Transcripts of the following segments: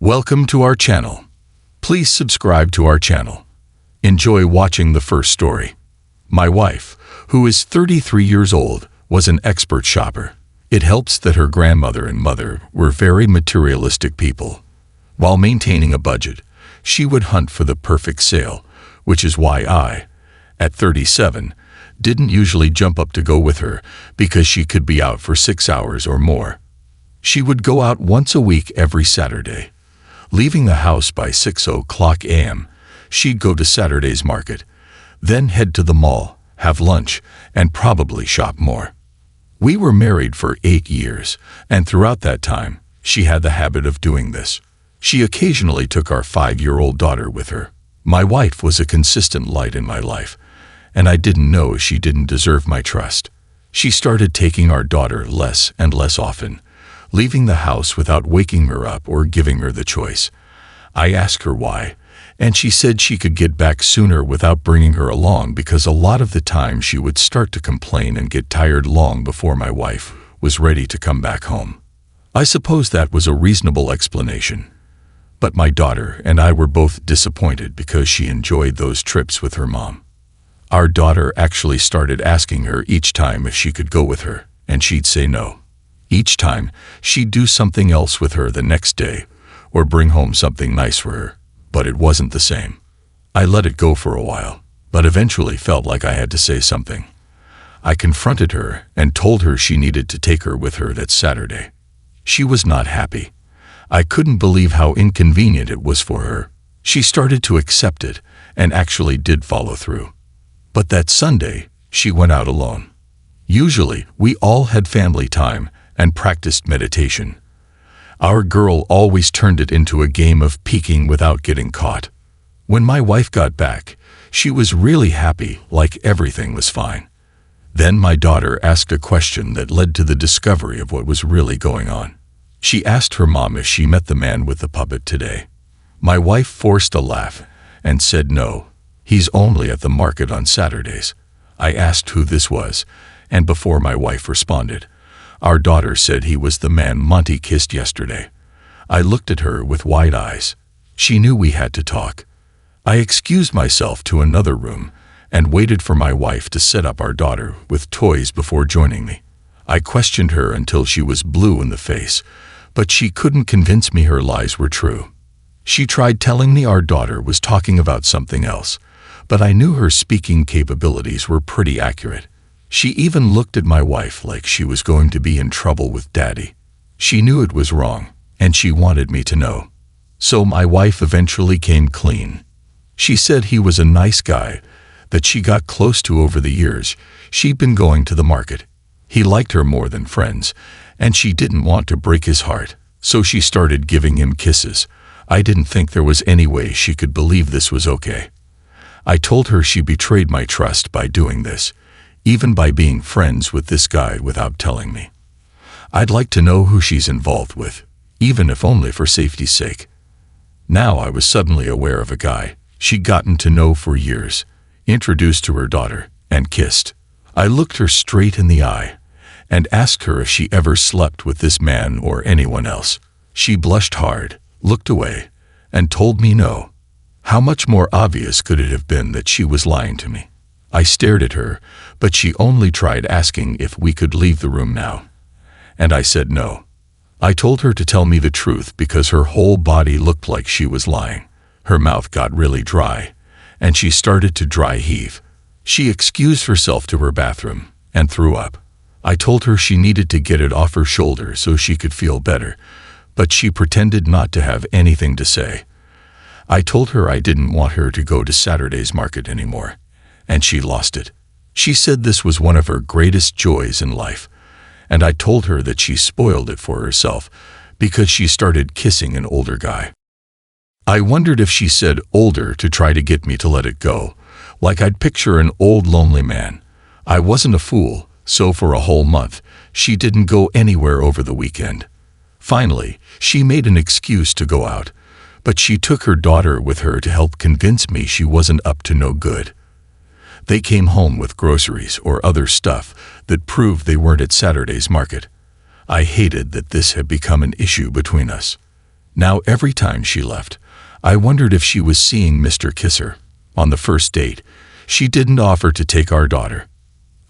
Welcome to our channel. Please subscribe to our channel. Enjoy watching the first story. My wife, who is 33 years old, was an expert shopper. It helps that her grandmother and mother were very materialistic people. While maintaining a budget, she would hunt for the perfect sale, which is why I, at 37, didn't usually jump up to go with her because she could be out for 6 hours or more. She would go out once a week every Saturday. Leaving the house by 6:00 a.m., she'd go to Saturday's market, then head to the mall, have lunch, and probably shop more. We were married for 8 years, and throughout that time, she had the habit of doing this. She occasionally took our 5-year-old daughter with her. My wife was a consistent light in my life, and I didn't know she didn't deserve my trust. She started taking our daughter less and less often, leaving the house without waking her up or giving her the choice. I asked her why, and she said she could get back sooner without bringing her along because a lot of the time she would start to complain and get tired long before my wife was ready to come back home. I suppose that was a reasonable explanation. But my daughter and I were both disappointed because she enjoyed those trips with her mom. Our daughter actually started asking her each time if she could go with her, and she'd say no. Each time, she'd do something else with her the next day, or bring home something nice for her, but it wasn't the same. I let it go for a while, but eventually felt like I had to say something. I confronted her and told her she needed to take her with her that Saturday. She was not happy. I couldn't believe how inconvenient it was for her. She started to accept it and actually did follow through. But that Sunday, she went out alone. Usually, we all had family time and practiced meditation. Our girl always turned it into a game of peeking without getting caught. When my wife got back, she was really happy, like everything was fine. Then my daughter asked a question that led to the discovery of what was really going on. She asked her mom if she met the man with the puppet today. My wife forced a laugh and said no, he's only at the market on Saturdays. I asked who this was, and before my wife responded, our daughter said he was the man Monty kissed yesterday. I looked at her with wide eyes. She knew we had to talk. I excused myself to another room and waited for my wife to set up our daughter with toys before joining me. I questioned her until she was blue in the face, but she couldn't convince me her lies were true. She tried telling me our daughter was talking about something else, but I knew her speaking capabilities were pretty accurate. She even looked at my wife like she was going to be in trouble with Daddy. She knew it was wrong, and she wanted me to know. So my wife eventually came clean. She said he was a nice guy that she got close to over the years she'd been going to the market. He liked her more than friends, and she didn't want to break his heart, so she started giving him kisses. I didn't think there was any way she could believe this was okay. I told her she betrayed my trust by doing this, even by being friends with this guy without telling me. I'd like to know who she's involved with, even if only for safety's sake. Now I was suddenly aware of a guy she'd gotten to know for years, introduced to her daughter, and kissed. I looked her straight in the eye and asked her if she ever slept with this man or anyone else. She blushed hard, looked away, and told me no. How much more obvious could it have been that she was lying to me? I stared at her, but she only tried asking if we could leave the room now. And I said no. I told her to tell me the truth because her whole body looked like she was lying. Her mouth got really dry, and she started to dry heave. She excused herself to her bathroom and threw up. I told her she needed to get it off her shoulder so she could feel better, but she pretended not to have anything to say. I told her I didn't want her to go to Saturday's market anymore, and she lost it. She said this was one of her greatest joys in life, and I told her that she spoiled it for herself because she started kissing an older guy. I wondered if she said older to try to get me to let it go, like I'd picture an old lonely man. I wasn't a fool, so for a whole month, she didn't go anywhere over the weekend. Finally, she made an excuse to go out, but she took her daughter with her to help convince me she wasn't up to no good. They came home with groceries or other stuff that proved they weren't at Saturday's market. I hated that this had become an issue between us. Now every time she left, I wondered if she was seeing Mr. Kisser. On the first date, she didn't offer to take our daughter.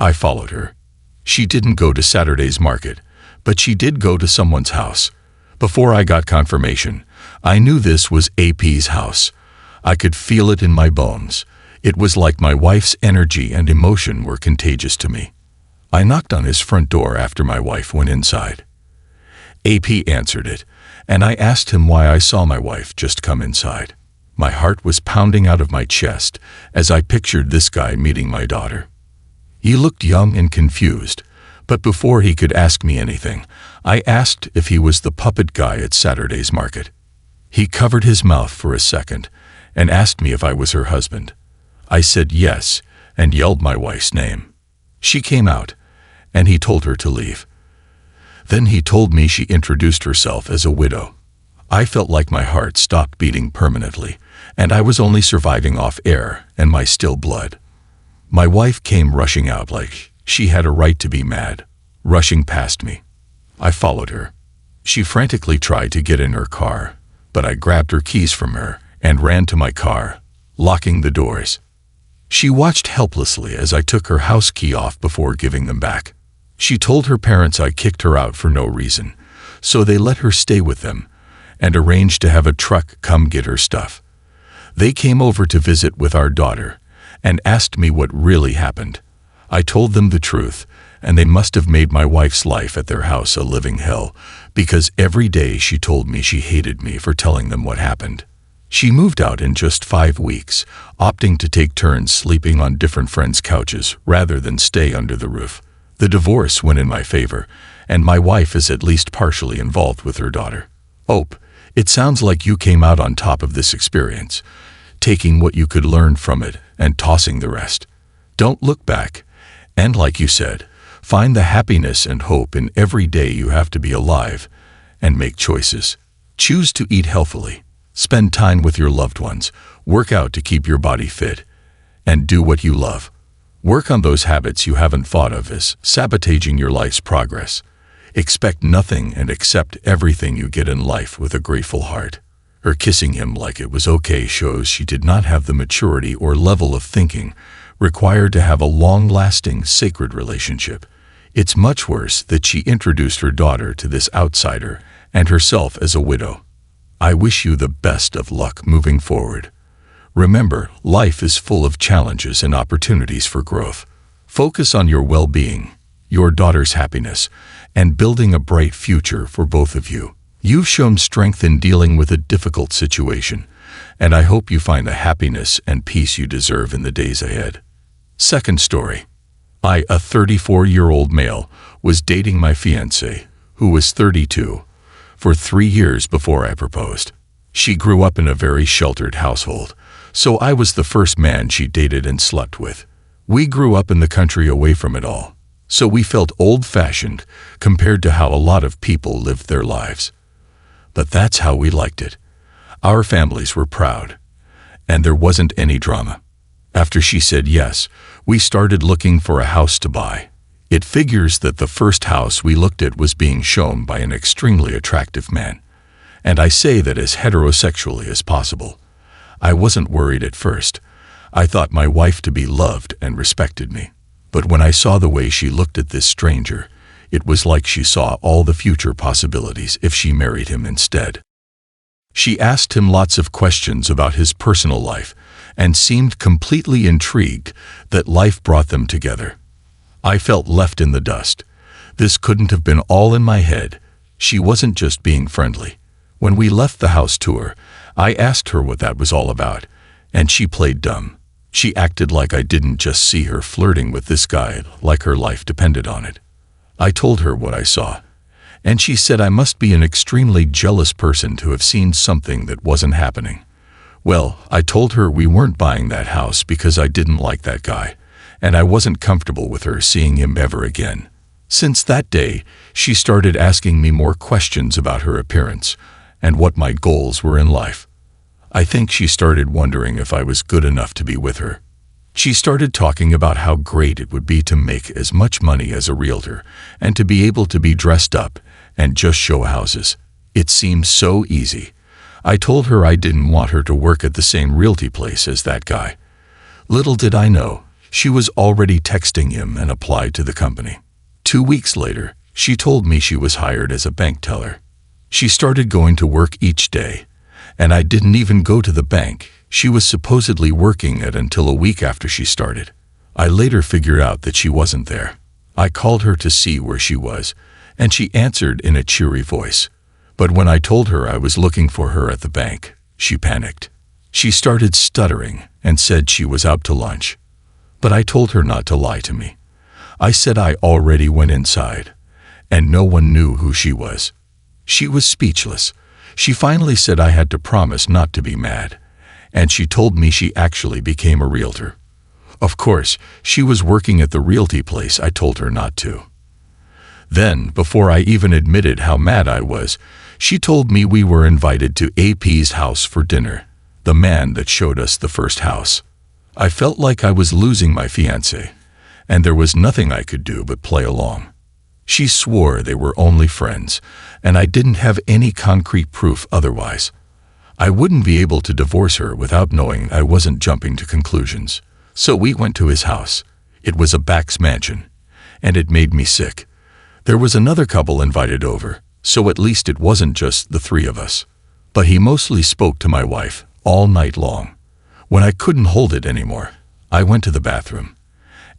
I followed her. She didn't go to Saturday's market, but she did go to someone's house. Before I got confirmation, I knew this was AP's house. I could feel it in my bones. It was like my wife's energy and emotion were contagious to me. I knocked on his front door after my wife went inside. AP answered it, and I asked him why I saw my wife just come inside. My heart was pounding out of my chest as I pictured this guy meeting my daughter. He looked young and confused, but before he could ask me anything, I asked if he was the puppet guy at Saturday's market. He covered his mouth for a second and asked me if I was her husband. I said yes and yelled my wife's name. She came out, and he told her to leave. Then he told me she introduced herself as a widow. I felt like my heart stopped beating permanently, and I was only surviving off air and my still blood. My wife came rushing out like she had a right to be mad, rushing past me. I followed her. She frantically tried to get in her car, but I grabbed her keys from her and ran to my car, locking the doors. She watched helplessly as I took her house key off before giving them back. She told her parents I kicked her out for no reason, so they let her stay with them and arranged to have a truck come get her stuff. They came over to visit with our daughter and asked me what really happened. I told them the truth, and they must have made my wife's life at their house a living hell, because every day she told me she hated me for telling them what happened. She moved out in just 5 weeks, opting to take turns sleeping on different friends' couches rather than stay under the roof. The divorce went in my favor, and my wife is at least partially involved with her daughter. Hope, it sounds like you came out on top of this experience, taking what you could learn from it and tossing the rest. Don't look back, and like you said, find the happiness and hope in every day you have to be alive, and make choices. Choose to eat healthily, spend time with your loved ones, work out to keep your body fit, and do what you love. Work on those habits you haven't thought of as sabotaging your life's progress. Expect nothing and accept everything you get in life with a grateful heart. Her kissing him like it was okay shows she did not have the maturity or level of thinking required to have a long-lasting, sacred relationship. It's much worse that she introduced her daughter to this outsider and herself as a widow. I wish you the best of luck moving forward. Remember, life is full of challenges and opportunities for growth. Focus on your well-being, your daughter's happiness, and building a bright future for both of you. You've shown strength in dealing with a difficult situation, and I hope you find the happiness and peace you deserve in the days ahead. Second story. I, a 34-year-old male, was dating my fiancée, who was 32, for 3 years before I proposed. She grew up in a very sheltered household, so I was the first man she dated and slept with. We grew up in the country away from it all, so we felt old-fashioned compared to how a lot of people lived their lives. But that's how we liked it. Our families were proud, and there wasn't any drama. After she said yes, we started looking for a house to buy. It figures that the first house we looked at was being shown by an extremely attractive man, and I say that as heterosexually as possible. I wasn't worried at first. I thought my wife to be loved and respected me. But when I saw the way she looked at this stranger, it was like she saw all the future possibilities if she married him instead. She asked him lots of questions about his personal life and seemed completely intrigued that life brought them together. I felt left in the dust. This couldn't have been all in my head. She wasn't just being friendly. When we left the house tour, I asked her what that was all about, and she played dumb. She acted like I didn't just see her flirting with this guy, like her life depended on it. I told her what I saw, and she said I must be an extremely jealous person to have seen something that wasn't happening. Well, I told her we weren't buying that house because I didn't like that guy, and I wasn't comfortable with her seeing him ever again. Since that day, she started asking me more questions about her appearance and what my goals were in life. I think she started wondering if I was good enough to be with her. She started talking about how great it would be to make as much money as a realtor and to be able to be dressed up and just show houses. It seemed so easy, I told her I didn't want her to work at the same realty place as that guy. Little did I know, she was already texting him and applied to the company. 2 weeks later, she told me she was hired as a bank teller. She started going to work each day, and I didn't even go to the bank she was supposedly working at until a week after she started. I later figured out that she wasn't there. I called her to see where she was, and she answered in a cheery voice. But when I told her I was looking for her at the bank, she panicked. She started stuttering and said she was out to lunch. But I told her not to lie to me. I said I already went inside, and no one knew who she was. She was speechless. She finally said I had to promise not to be mad, and she told me she actually became a realtor. Of course, she was working at the realty place I told her not to. Then, before I even admitted how mad I was, she told me we were invited to AP's house for dinner, the man that showed us the first house. I felt like I was losing my fiancé, and there was nothing I could do but play along. She swore they were only friends, and I didn't have any concrete proof otherwise. I wouldn't be able to divorce her without knowing I wasn't jumping to conclusions. So we went to his house. It was a Bax mansion, and it made me sick. There was another couple invited over, so at least it wasn't just the three of us. But he mostly spoke to my wife all night long. When I couldn't hold it anymore, I went to the bathroom.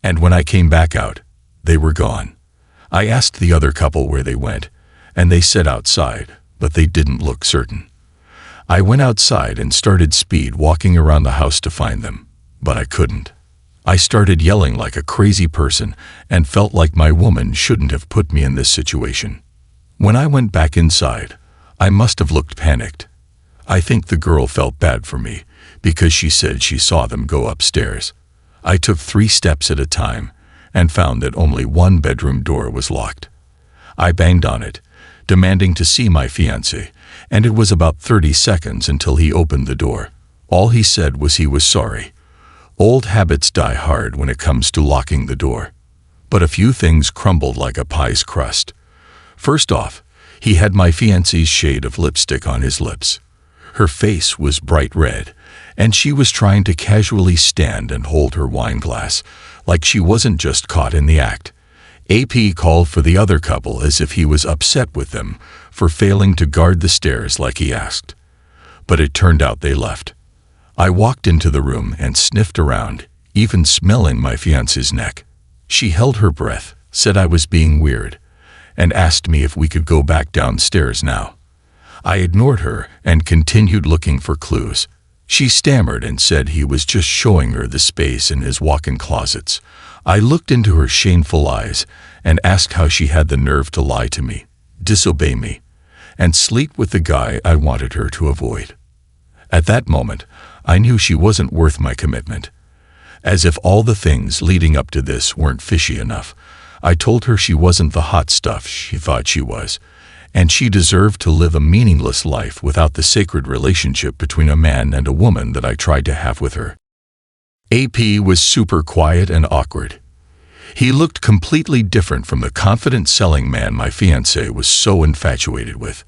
And when I came back out, they were gone. I asked the other couple where they went, and they said outside, but they didn't look certain. I went outside and started speed walking around the house to find them, but I couldn't. I started yelling like a crazy person and felt like my woman shouldn't have put me in this situation. When I went back inside, I must have looked panicked. I think the girl felt bad for me because she said she saw them go upstairs. I took 3 steps at a time and found that only one bedroom door was locked. I banged on it, demanding to see my fiancé, and it was about 30 seconds until he opened the door. All he said was he was sorry. Old habits die hard when it comes to locking the door. But a few things crumbled like a pie's crust. First off, he had my fiancée's shade of lipstick on his lips. Her face was bright red, and she was trying to casually stand and hold her wine glass, like she wasn't just caught in the act. AP called for the other couple as if he was upset with them for failing to guard the stairs like he asked. But it turned out they left. I walked into the room and sniffed around, even smelling my fiancée's neck. She held her breath, said I was being weird, and asked me if we could go back downstairs now. I ignored her and continued looking for clues. She stammered and said he was just showing her the space in his walk-in closets. I looked into her shameful eyes and asked how she had the nerve to lie to me, disobey me, and sleep with the guy I wanted her to avoid. At that moment, I knew she wasn't worth my commitment. As if all the things leading up to this weren't fishy enough, I told her she wasn't the hot stuff she thought she was, and she deserved to live a meaningless life without the sacred relationship between a man and a woman that I tried to have with her. AP was super quiet and awkward. He looked completely different from the confident selling man my fiancé was so infatuated with.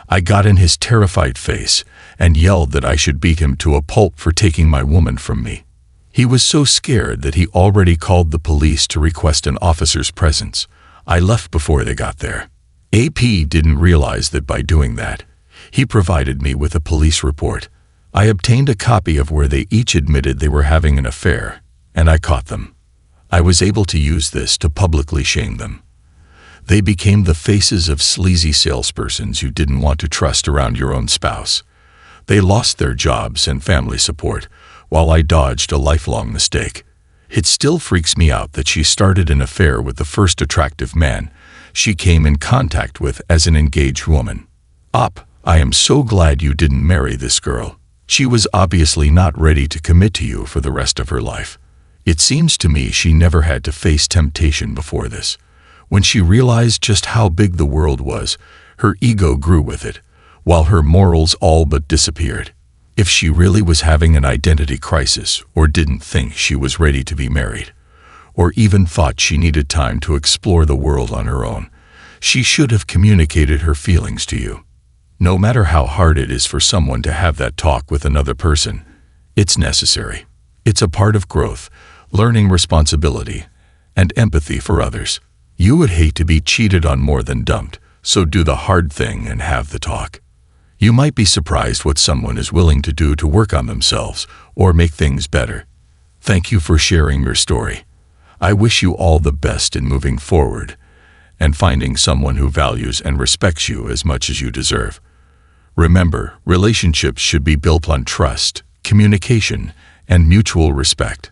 I got in his terrified face and yelled that I should beat him to a pulp for taking my woman from me. He was so scared that he already called the police to request an officer's presence. I left before they got there. AP didn't realize that by doing that, he provided me with a police report. I obtained a copy of where they each admitted they were having an affair, and I caught them. I was able to use this to publicly shame them. They became the faces of sleazy salespersons you didn't want to trust around your own spouse. They lost their jobs and family support, while I dodged a lifelong mistake. It still freaks me out that she started an affair with the first attractive man she came in contact with as an engaged woman. I am so glad you didn't marry this girl. She was obviously not ready to commit to you for the rest of her life. It seems to me she never had to face temptation before this. When she realized just how big the world was, her ego grew with it, while her morals all but disappeared. If she really was having an identity crisis or didn't think she was ready to be married, or even thought she needed time to explore the world on her own, she should have communicated her feelings to you. No matter how hard it is for someone to have that talk with another person, it's necessary. It's a part of growth, learning responsibility, and empathy for others. You would hate to be cheated on more than dumped, so do the hard thing and have the talk. You might be surprised what someone is willing to do to work on themselves or make things better. Thank you for sharing your story. I wish you all the best in moving forward and finding someone who values and respects you as much as you deserve. Remember, relationships should be built on trust, communication, and mutual respect.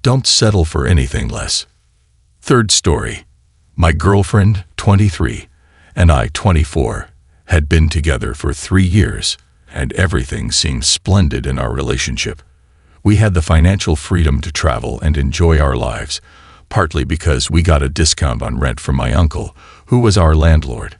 Don't settle for anything less. Third story. My girlfriend, 23, and I, 24, had been together for 3 years, and everything seemed splendid in our relationship. We had the financial freedom to travel and enjoy our lives, partly because we got a discount on rent from my uncle, who was our landlord.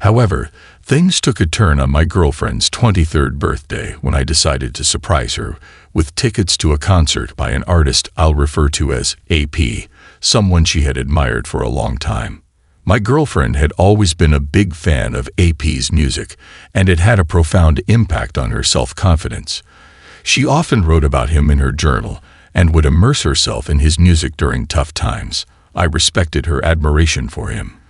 However, things took a turn on my girlfriend's 23rd birthday when I decided to surprise her with tickets to a concert by an artist I'll refer to as AP, someone she had admired for a long time. My girlfriend had always been a big fan of AP's music, and it had a profound impact on her self-confidence. She often wrote about him in her journal and would immerse herself in his music during tough times. I respected her admiration for him,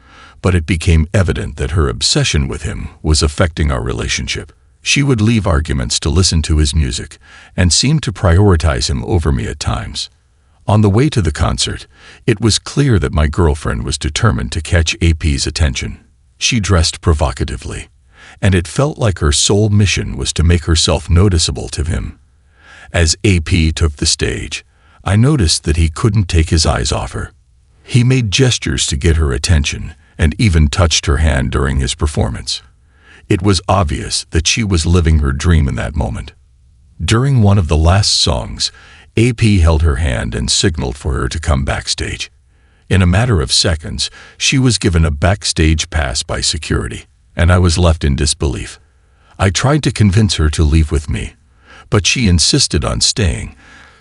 but it became evident that her obsession with him was affecting our relationship. She would leave arguments to listen to his music and seemed to prioritize him over me at times. On the way to the concert, it was clear that my girlfriend was determined to catch AP's attention. She dressed provocatively, and it felt like her sole mission was to make herself noticeable to him. As AP took the stage, I noticed that he couldn't take his eyes off her. He made gestures to get her attention and even touched her hand during his performance. It was obvious that she was living her dream in that moment. During one of the last songs, AP held her hand and signaled for her to come backstage. In a matter of seconds, she was given a backstage pass by security, and I was left in disbelief. I tried to convince her to leave with me, but she insisted on staying,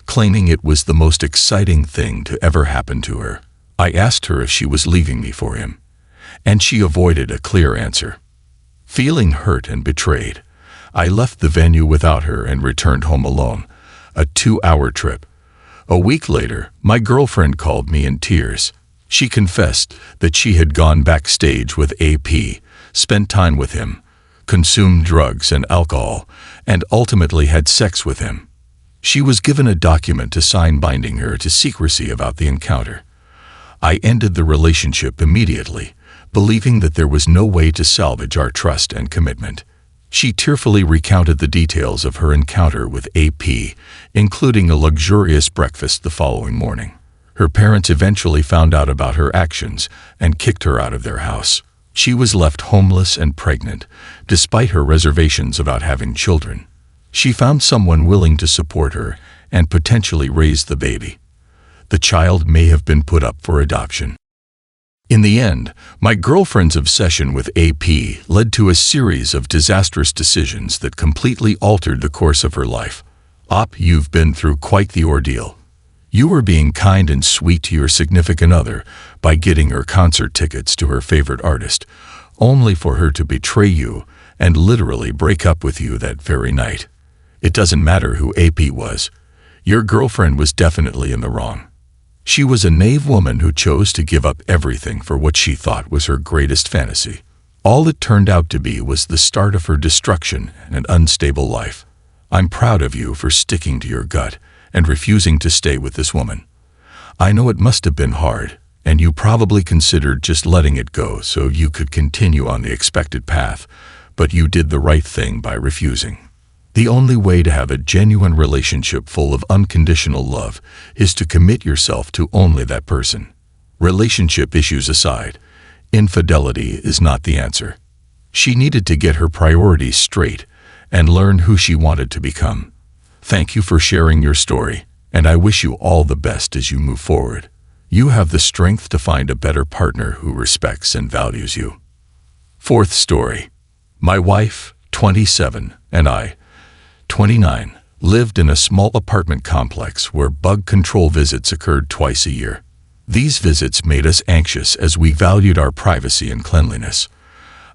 claiming it was the most exciting thing to ever happen to her. I asked her if she was leaving me for him, and she avoided a clear answer. Feeling hurt and betrayed, I left the venue without her and returned home alone, a 2-hour trip. A week later, my girlfriend called me in tears. She confessed that she had gone backstage with AP, spent time with him, consumed drugs and alcohol, and ultimately had sex with him. She was given a document to sign binding her to secrecy about the encounter. I ended the relationship immediately, believing that there was no way to salvage our trust and commitment. She tearfully recounted the details of her encounter with AP, including a luxurious breakfast the following morning. Her parents eventually found out about her actions and kicked her out of their house. She was left homeless and pregnant, despite her reservations about having children. She found someone willing to support her and potentially raise the baby. The child may have been put up for adoption. In the end, my girlfriend's obsession with AP led to a series of disastrous decisions that completely altered the course of her life. You've been through quite the ordeal. You were being kind and sweet to your significant other by getting her concert tickets to her favorite artist, only for her to betray you and literally break up with you that very night. It doesn't matter who AP was. Your girlfriend was definitely in the wrong. She was a naive woman who chose to give up everything for what she thought was her greatest fantasy. All it turned out to be was the start of her destruction and an unstable life. I'm proud of you for sticking to your gut and refusing to stay with this woman. I know it must have been hard, and you probably considered just letting it go so you could continue on the expected path, but you did the right thing by refusing. The only way to have a genuine relationship full of unconditional love is to commit yourself to only that person. Relationship issues aside, infidelity is not the answer. She needed to get her priorities straight and learn who she wanted to become. Thank you for sharing your story, and I wish you all the best as you move forward. You have the strength to find a better partner who respects and values you. Fourth story. My wife, 27, and I, 29, lived in a small apartment complex where bug control visits occurred twice a year. These visits made us anxious as we valued our privacy and cleanliness.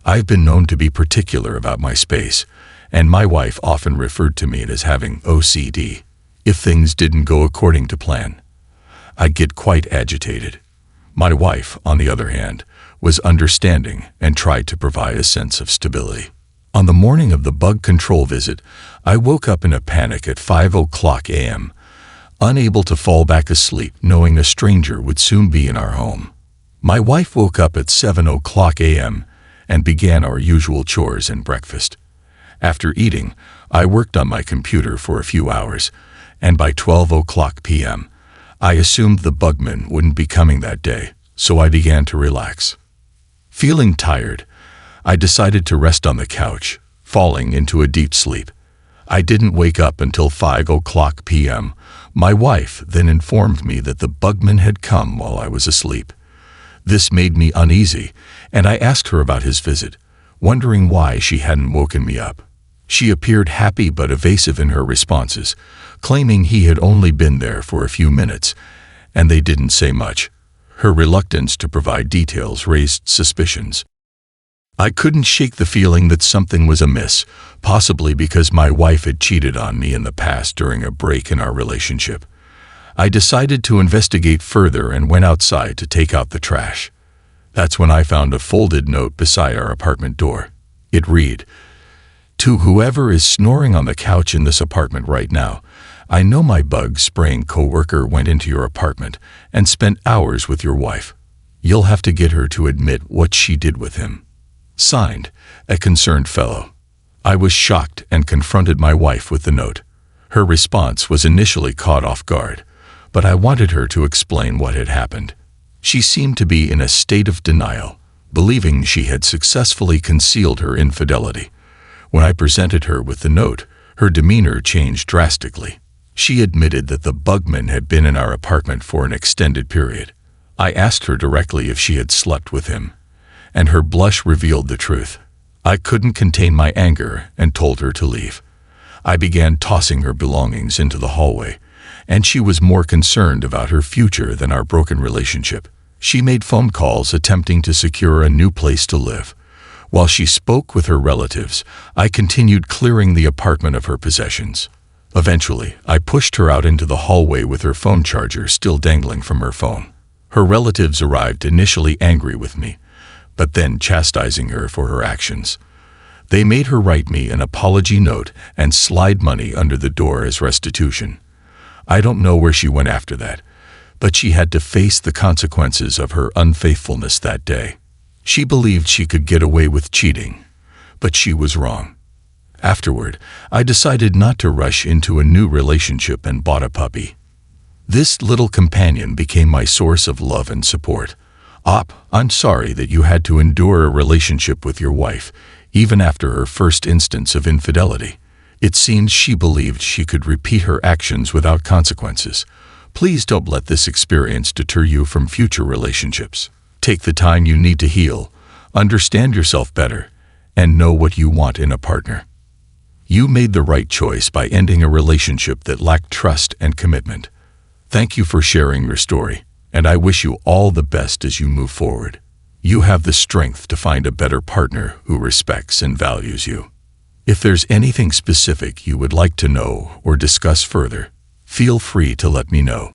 I've been known to be particular about my space, and my wife often referred to me as having OCD. If things didn't go according to plan, I'd get quite agitated. My wife, on the other hand, was understanding and tried to provide a sense of stability. On the morning of the bug control visit, I woke up in a panic at 5 a.m., unable to fall back asleep knowing a stranger would soon be in our home. My wife woke up at 7 a.m. and began our usual chores and breakfast. After eating, I worked on my computer for a few hours, and by 12 p.m., I assumed the bugman wouldn't be coming that day, so I began to relax. Feeling tired, I decided to rest on the couch, falling into a deep sleep. I didn't wake up until 5 p.m. My wife then informed me that the bugman had come while I was asleep. This made me uneasy, and I asked her about his visit, wondering why she hadn't woken me up. She appeared happy but evasive in her responses, claiming he had only been there for a few minutes, and they didn't say much. Her reluctance to provide details raised suspicions. I couldn't shake the feeling that something was amiss, possibly because my wife had cheated on me in the past during a break in our relationship. I decided to investigate further and went outside to take out the trash. That's when I found a folded note beside our apartment door. It read, "To whoever is snoring on the couch in this apartment right now, I know my bug-spraying coworker went into your apartment and spent hours with your wife. You'll have to get her to admit what she did with him. Signed, a concerned fellow." I was shocked and confronted my wife with the note. Her response was initially caught off guard, but I wanted her to explain what had happened. She seemed to be in a state of denial, believing she had successfully concealed her infidelity. When I presented her with the note, her demeanor changed drastically. She admitted that the bugman had been in our apartment for an extended period. I asked her directly if she had slept with him, and her blush revealed the truth. I couldn't contain my anger and told her to leave. I began tossing her belongings into the hallway, and she was more concerned about her future than our broken relationship. She made phone calls attempting to secure a new place to live. While she spoke with her relatives, I continued clearing the apartment of her possessions. Eventually, I pushed her out into the hallway with her phone charger still dangling from her phone. Her relatives arrived initially angry with me, but then chastising her for her actions. They made her write me an apology note and slide money under the door as restitution. I don't know where she went after that, but she had to face the consequences of her unfaithfulness that day. She believed she could get away with cheating, but she was wrong. Afterward, I decided not to rush into a new relationship and bought a puppy. This little companion became my source of love and support. I'm sorry that you had to endure a relationship with your wife, even after her first instance of infidelity. It seems she believed she could repeat her actions without consequences. Please don't let this experience deter you from future relationships. Take the time you need to heal, understand yourself better, and know what you want in a partner. You made the right choice by ending a relationship that lacked trust and commitment. Thank you for sharing your story, and I wish you all the best as you move forward. You have the strength to find a better partner who respects and values you. If there's anything specific you would like to know or discuss further, feel free to let me know.